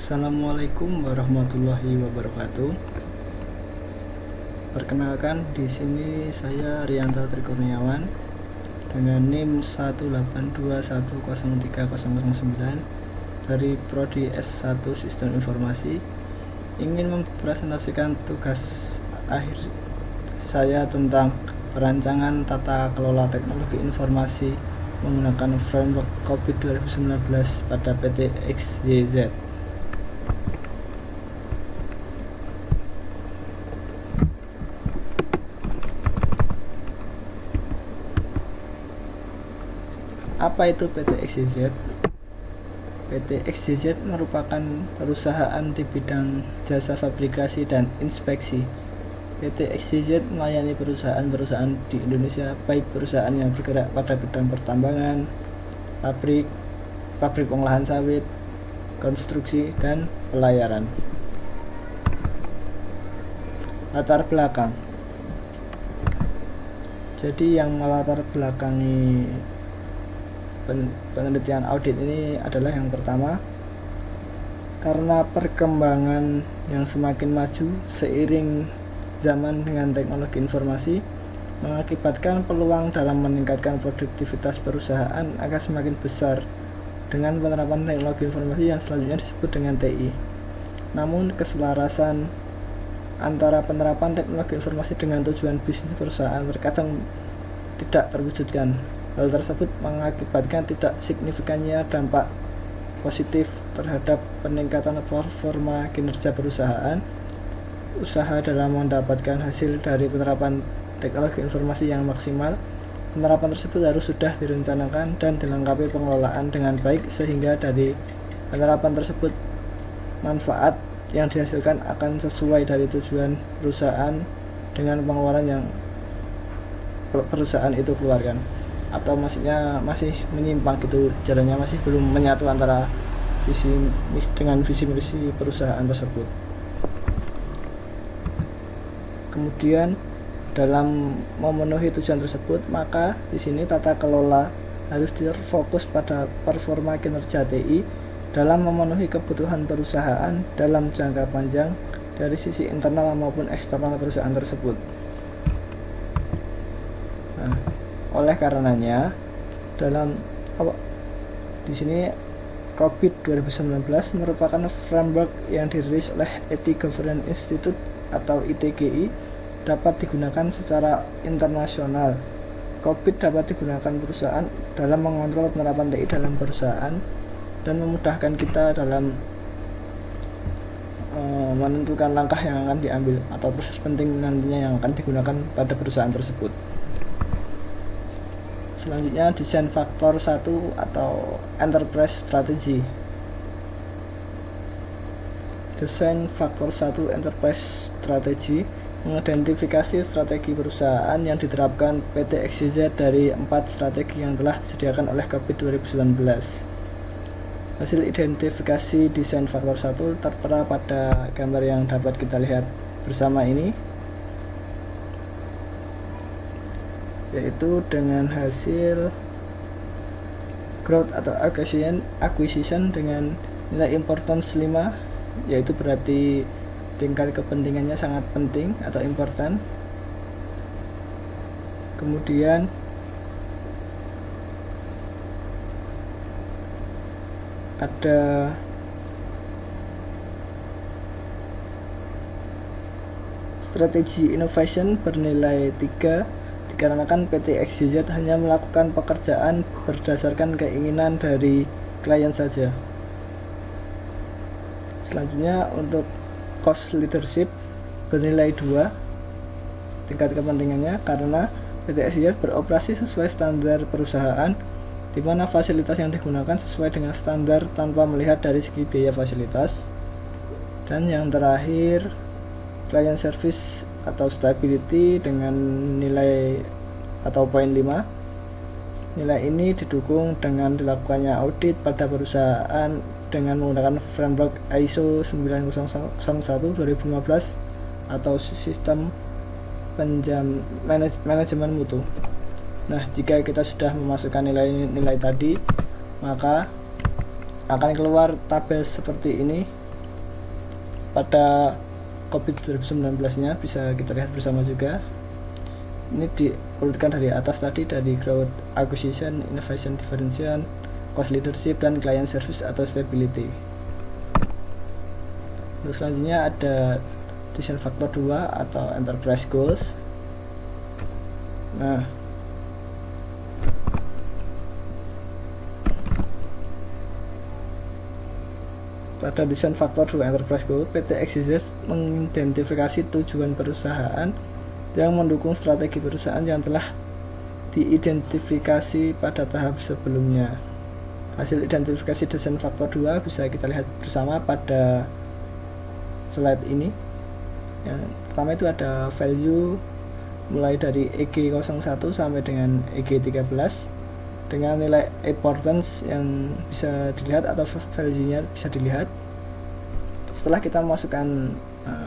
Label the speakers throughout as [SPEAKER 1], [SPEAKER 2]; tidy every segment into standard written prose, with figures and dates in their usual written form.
[SPEAKER 1] Assalamualaikum warahmatullahi wabarakatuh. Perkenalkan, di sini saya Rianto Trikurniawan dengan NIM 182103009 dari Prodi S1 Sistem Informasi, ingin mempresentasikan tugas akhir saya tentang perancangan tata kelola teknologi informasi menggunakan framework COVID 2019 pada PT XYZ. Apa itu PT XYZ? PT XYZ merupakan perusahaan di bidang jasa fabrikasi dan inspeksi. PT XYZ melayani perusahaan-perusahaan di Indonesia, baik perusahaan yang bergerak pada bidang pertambangan, pabrik pengolahan sawit, konstruksi, dan pelayaran. Latar belakang. Jadi yang melatar belakangi penelitian audit ini adalah yang pertama, karena perkembangan yang semakin maju seiring zaman dengan teknologi informasi mengakibatkan peluang dalam meningkatkan produktivitas perusahaan akan semakin besar dengan penerapan teknologi informasi yang selanjutnya disebut dengan TI. Namun keselarasan antara penerapan teknologi informasi dengan tujuan bisnis perusahaan terkadang tidak terwujudkan. Hal tersebut mengakibatkan tidak signifikannya dampak positif terhadap peningkatan performa kinerja perusahaan. Usaha dalam mendapatkan hasil dari penerapan teknologi informasi yang maksimal. Penerapan tersebut harus sudah direncanakan dan dilengkapi pengelolaan dengan baik sehingga dari penerapan tersebut manfaat yang dihasilkan akan sesuai dari tujuan perusahaan dengan pengeluaran yang perusahaan itu keluarkan, atau maksudnya masih menyimpang gitu, jalannya masih belum menyatu antara visi misi perusahaan tersebut. Kemudian dalam memenuhi tujuan tersebut, maka di sini tata kelola harus terfokus pada performa kinerja TI dalam memenuhi kebutuhan perusahaan dalam jangka panjang dari sisi internal maupun eksternal perusahaan tersebut. Nah, oleh karenanya di sini COVID 2019 merupakan framework yang dirilis oleh Ethics Governance Institute atau ITGI, dapat digunakan secara internasional. COVID dapat digunakan perusahaan dalam mengontrol penerapan TI dalam perusahaan dan memudahkan kita dalam menentukan langkah yang akan diambil atau proses penting nantinya yang akan digunakan pada perusahaan tersebut. Selanjutnya, desain faktor 1 atau enterprise strategy. Desain faktor 1 enterprise strategy mengidentifikasi strategi perusahaan yang diterapkan PT XYZ dari 4 strategi yang telah disediakan oleh COVID 2019. Hasil identifikasi desain faktor 1 tertera pada gambar yang dapat kita lihat bersama ini, yaitu dengan hasil growth atau acquisition dengan nilai importance 5, yaitu berarti tingkat kepentingannya sangat penting atau important. Kemudian ada strategi innovation bernilai 3, dikarenakan PT XYZ hanya melakukan pekerjaan berdasarkan keinginan dari klien saja. Selanjutnya, untuk cost leadership bernilai 2, tingkat kepentingannya karena PT XYZ beroperasi sesuai standar perusahaan, di mana fasilitas yang digunakan sesuai dengan standar tanpa melihat dari segi biaya fasilitas. Dan yang terakhir, client service atau stability dengan nilai atau poin 5. Nilai ini didukung dengan dilakukannya audit pada perusahaan dengan menggunakan framework ISO 9001-2015 atau sistem manajemen mutu. Nah, jika kita sudah memasukkan nilai-nilai tadi, maka akan keluar tabel seperti ini pada COVID 2019-nya bisa kita lihat bersama juga. Ini diurutkan dari atas tadi, dari growth acquisition, innovation differentiation, cost leadership, dan client service atau stability. Untuk selanjutnya ada design factor 2 atau enterprise goals. Nah, pada desain faktor 2 enterprise goal, PT XYZ mengidentifikasi tujuan perusahaan yang mendukung strategi perusahaan yang telah diidentifikasi pada tahap sebelumnya. Hasil identifikasi desain faktor 2 bisa kita lihat bersama pada slide ini. Yang pertama itu ada value mulai dari EG01 sampai dengan EG13 dengan nilai importance yang bisa dilihat atau value-nya bisa dilihat. Setelah kita memasukkan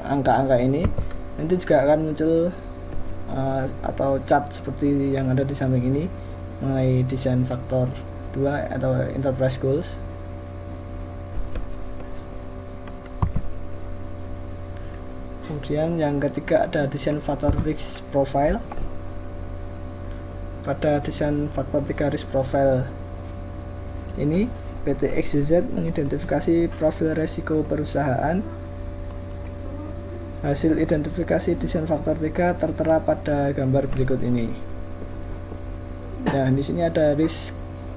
[SPEAKER 1] angka-angka ini, nanti juga akan muncul atau chart seperti yang ada di samping ini mengenai desain faktor 2 atau enterprise goals. Kemudian yang ketiga ada desain faktor risk profile. Pada desain faktor 3 risk profile ini, PT XYZ mengidentifikasi profil resiko perusahaan. Hasil identifikasi desain faktor 3 tertera pada gambar berikut ini. Nah, di sini ada risk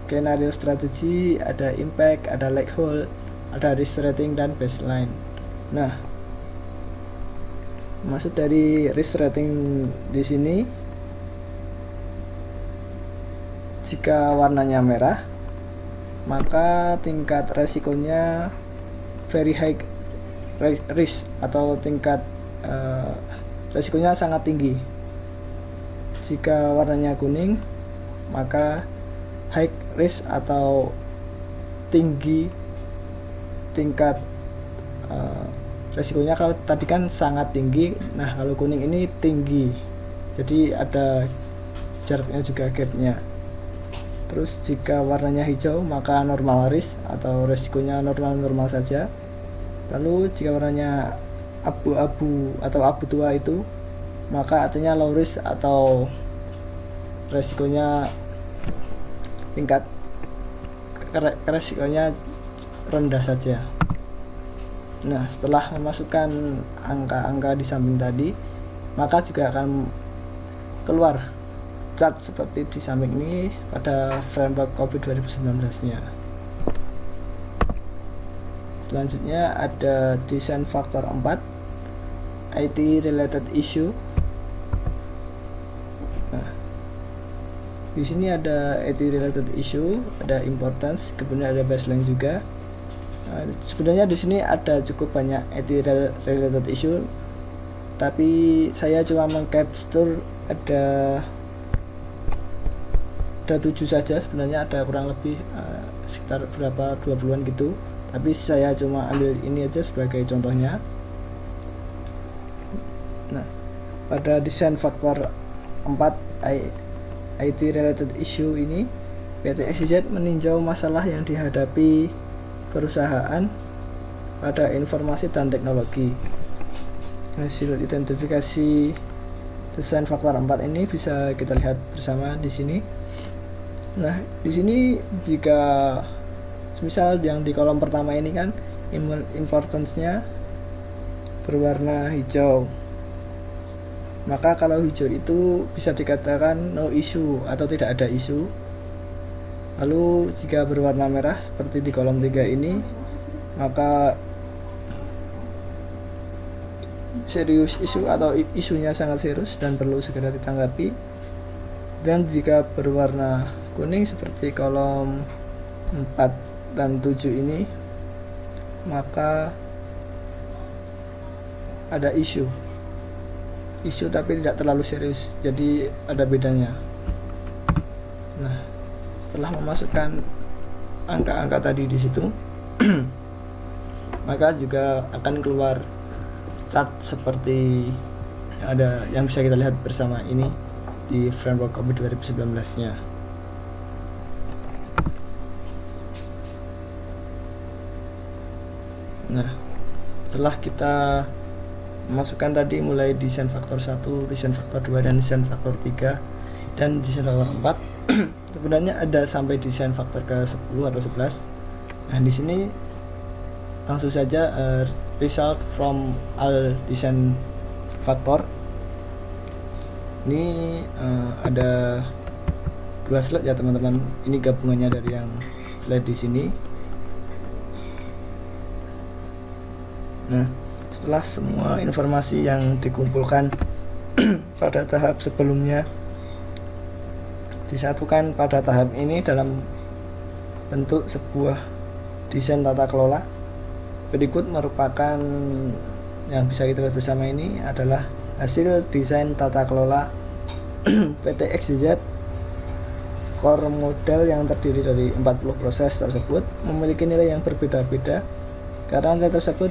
[SPEAKER 1] scenario strategi, ada impact, ada likelihood, ada risk rating, dan baseline. Nah, maksud dari risk rating di sini, jika warnanya merah, maka tingkat resikonya very high risk atau tingkat resikonya sangat tinggi. Jika warnanya kuning, maka high risk atau tinggi tingkat resikonya. Kalau tadi kan sangat tinggi, nah kalau kuning ini tinggi, jadi ada jaraknya juga, gapnya. Terus jika warnanya hijau, maka normal risk atau resikonya normal-normal saja. Lalu jika warnanya abu-abu atau abu tua itu, maka artinya low risk atau resikonya tingkat resikonya rendah saja. Nah, setelah memasukkan angka-angka di samping tadi, maka juga akan keluar chart seperti di samping ini pada framework COVID 2019-nya. Selanjutnya ada desain faktor 4, IT related issue. Nah, di sini ada IT related issue, ada importance, kemudian ada baseline juga. Nah, sebenarnya di sini ada cukup banyak IT related issue, tapi saya cuma mengcapture ada 7 saja. Sebenarnya ada kurang lebih sekitar berapa 20-an gitu, tapi saya cuma ambil ini aja sebagai contohnya. Nah, pada desain faktor 4 IT related issue ini, PT XYZ meninjau masalah yang dihadapi perusahaan pada informasi dan teknologi. Hasil identifikasi desain faktor 4 ini bisa kita lihat bersama di sini. Nah, di sini jika misal yang di kolom pertama ini kan importance-nya berwarna hijau, maka kalau hijau itu bisa dikatakan no issue atau tidak ada isu. Lalu jika berwarna merah seperti di kolom 3 ini, maka serius isu atau isunya sangat serius dan perlu segera ditanggapi. Dan jika berwarna kuning seperti kolom 4 dan 7 ini, maka ada isu tapi tidak terlalu serius, jadi ada bedanya. Nah, setelah memasukkan angka-angka tadi di situ maka juga akan keluar chart seperti yang bisa kita lihat bersama ini di framework COVID 2019-nya. Nah, Setelah kita masukkan tadi mulai desain faktor 1, desain faktor 2, dan desain faktor 3 dan desain faktor 4, sebenarnya ada sampai desain faktor ke 10 atau 11. Nah, di sini langsung saja result from all design faktor. Ini ada 2 slide ya teman-teman. Ini gabungannya dari yang slide di sini. Nah, setelah semua informasi yang dikumpulkan pada tahap sebelumnya disatukan pada tahap ini dalam bentuk sebuah desain tata kelola, berikut merupakan yang bisa kita lihat bersama ini adalah hasil desain tata kelola PT XYZ. Core model yang terdiri dari 40 proses tersebut memiliki nilai yang berbeda-beda karena nilai tersebut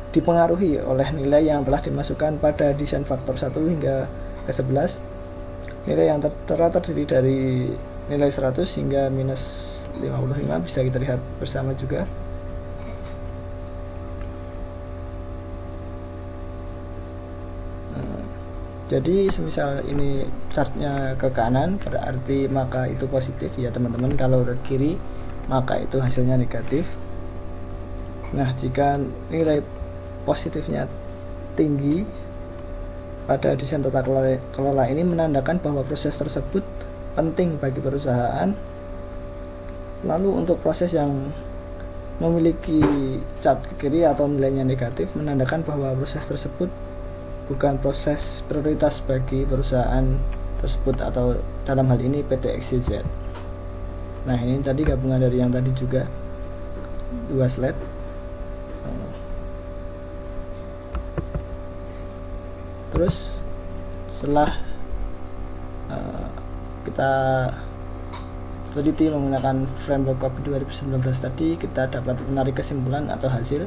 [SPEAKER 1] dipengaruhi oleh nilai yang telah dimasukkan pada desain faktor 1 hingga ke 11. Nilai yang terdiri dari nilai 100 hingga minus 55 bisa kita lihat bersama juga. Jadi semisal ini chartnya ke kanan berarti maka itu positif ya teman-teman, kalau ke kiri maka itu hasilnya negatif. Nah, jika nilai positifnya tinggi pada desain tata kelola ini menandakan bahwa proses tersebut penting bagi perusahaan. Lalu untuk proses yang memiliki chart ke kiri atau nilainya negatif menandakan bahwa proses tersebut bukan proses prioritas bagi perusahaan tersebut atau dalam hal ini PT XYZ. Nah, ini tadi gabungan dari yang tadi juga 2 slide. Terus setelah kita teliti menggunakan framework copy 2019 tadi, kita dapat menarik kesimpulan atau hasil.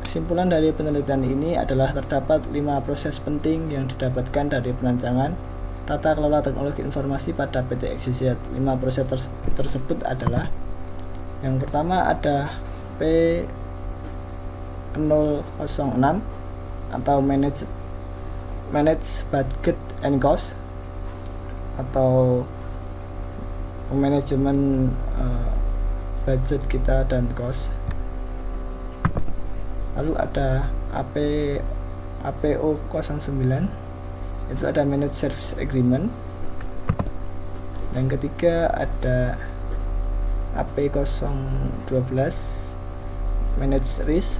[SPEAKER 1] Kesimpulan dari penelitian ini adalah terdapat 5 proses penting yang didapatkan dari perancangan tata kelola teknologi informasi pada PT XYZ. 5 proses tersebut adalah: yang pertama ada P006 atau manage budget and cost atau manajemen budget kita dan cost. Lalu ada APO 09, itu ada manage service agreement. Yang ketiga ada AP 012 manage risk.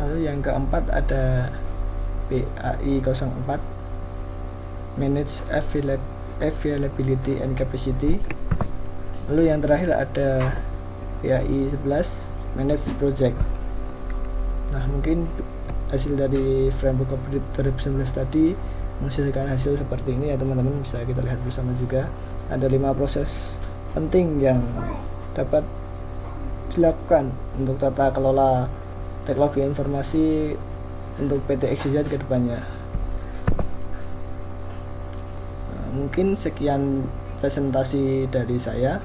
[SPEAKER 1] Lalu yang keempat ada PAI 04 manage availability and capacity. Lalu yang terakhir ada PAI 11 manage project. Nah, mungkin hasil dari framework copy 2019 tadi menghasilkan hasil seperti ini ya teman-teman, bisa kita lihat bersama juga. Ada 5 proses penting yang dapat dilakukan untuk tata kelola teknologi informasi untuk PT XYZ ke depannya. Mungkin sekian presentasi dari saya.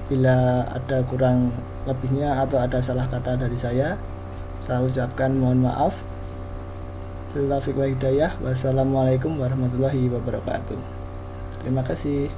[SPEAKER 1] Bila ada kurang lebihnya atau ada salah kata dari saya ucapkan mohon maaf. Taufiq wa hidayah. Wassalamualaikum warahmatullahi wabarakatuh. Terima kasih.